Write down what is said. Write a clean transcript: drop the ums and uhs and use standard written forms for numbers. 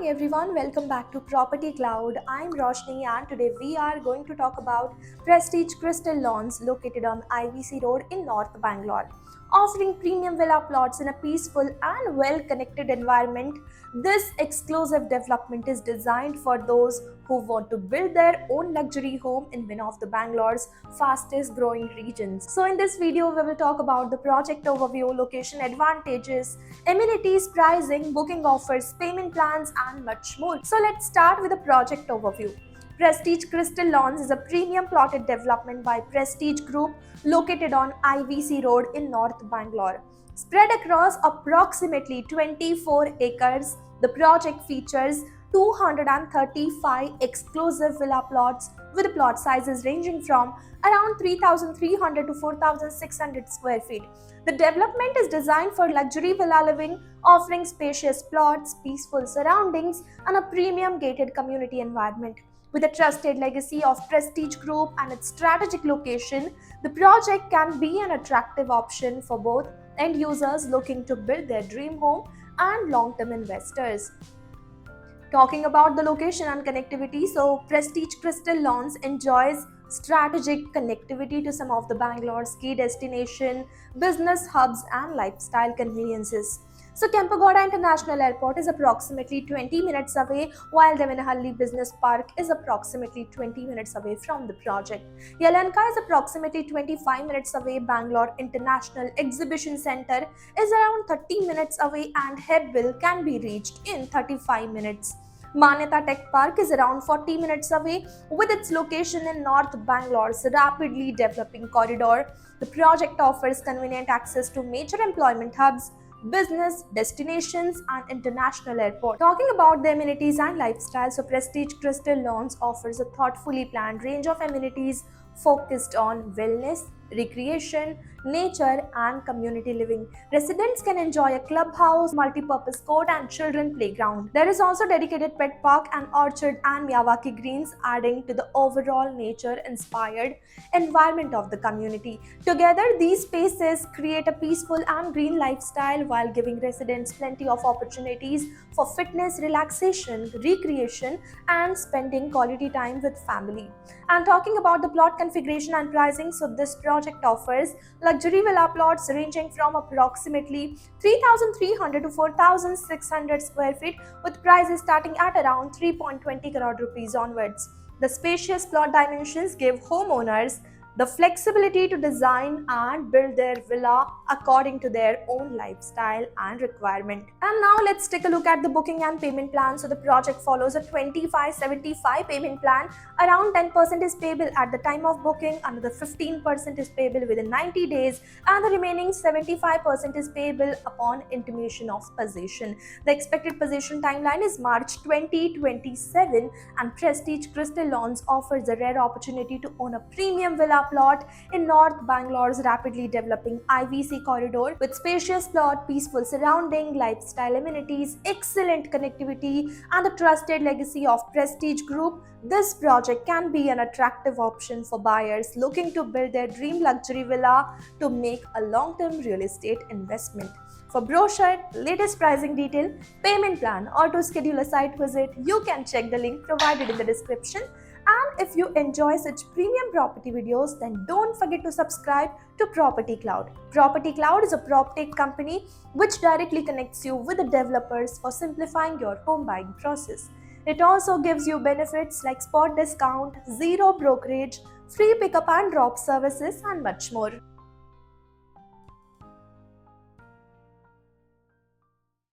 everyone, welcome back to Property Cloud. I'm Roshni and today we are going to talk about Prestige Crystal Lawns located on IVC Road in North Bangalore. Offering premium villa plots in a peaceful and well-connected environment, this exclusive development is designed for those who want to build their own luxury home in one of the Bangalore's fastest growing regions. So in this video, we will talk about the project overview, location advantages, amenities, pricing, booking offers, payment plans, and much more. So let's start with the project overview. Prestige Crystal Lawns is a premium plotted development by Prestige Group located on IVC Road in North Bangalore. Spread across approximately 24 acres, the project features 235 exclusive villa plots with plot sizes ranging from around 3,300 to 4,600 square feet. The development is designed for luxury villa living, offering spacious plots, peaceful surroundings, and a premium gated community environment. With a trusted legacy of Prestige Group and its strategic location, the project can be an attractive option for both end users looking to build their dream home and long-term investors. Talking about the location and connectivity, so Prestige Crystal Lawns enjoys strategic connectivity to some of the Bangalore's key destination, business hubs, and lifestyle conveniences. So Kempegowda International Airport is approximately 20 minutes away, while Devannahalli Business Park is approximately 20 minutes away from the project. Yelahanka is approximately 25 minutes away, Bangalore International Exhibition Center is around 30 minutes away, and Hebbil can be reached in 35 minutes. Manyata Tech Park is around 40 minutes away with its location in North Bangalore's rapidly developing corridor. The project offers convenient access to major employment hubs, business destinations, and international airport. Talking about the amenities and lifestyle, so Prestige Crystal Lawns offers a thoughtfully planned range of amenities focused on wellness, recreation, nature, and community living. Residents can enjoy a clubhouse, multi-purpose court, and children playground. There is also dedicated pet park and orchard and Miyawaki greens, adding to the overall nature-inspired environment of the community. Together, these spaces create a peaceful and green lifestyle while giving residents plenty of opportunities for fitness, relaxation, recreation, and spending quality time with family. And talking about the plot configuration and pricing, so this project offers luxury villa plots ranging from approximately 3,300 to 4,600 square feet with prices starting at around 3.20 crore rupees onwards. The spacious plot dimensions give homeowners the flexibility to design and build their villa according to their own lifestyle and requirement. And now let's take a look at the booking and payment plan. So the project follows a 25-75 payment plan. Around 10% is payable at the time of booking, another 15% is payable within 90 days, and the remaining 75% is payable upon intimation of possession. The expected possession timeline is March 2027, and Prestige Crystal Lawns offers a rare opportunity to own a premium villa plot in North Bangalore's rapidly developing IVC corridor with spacious plot, peaceful surrounding, lifestyle amenities, excellent connectivity, and the trusted legacy of Prestige Group. This project can be an attractive option for buyers looking to build their dream luxury villa to make a long-term real estate investment. For brochure, latest pricing detail, payment plan, or to schedule a site visit, you can check the link provided in the description. And if you enjoy such premium property videos, then don't forget to subscribe to Property Cloud. Property Cloud is a PropTech company which directly connects you with the developers for simplifying your home buying process. It also gives you benefits like spot discount, zero brokerage, free pickup and drop services, and much more.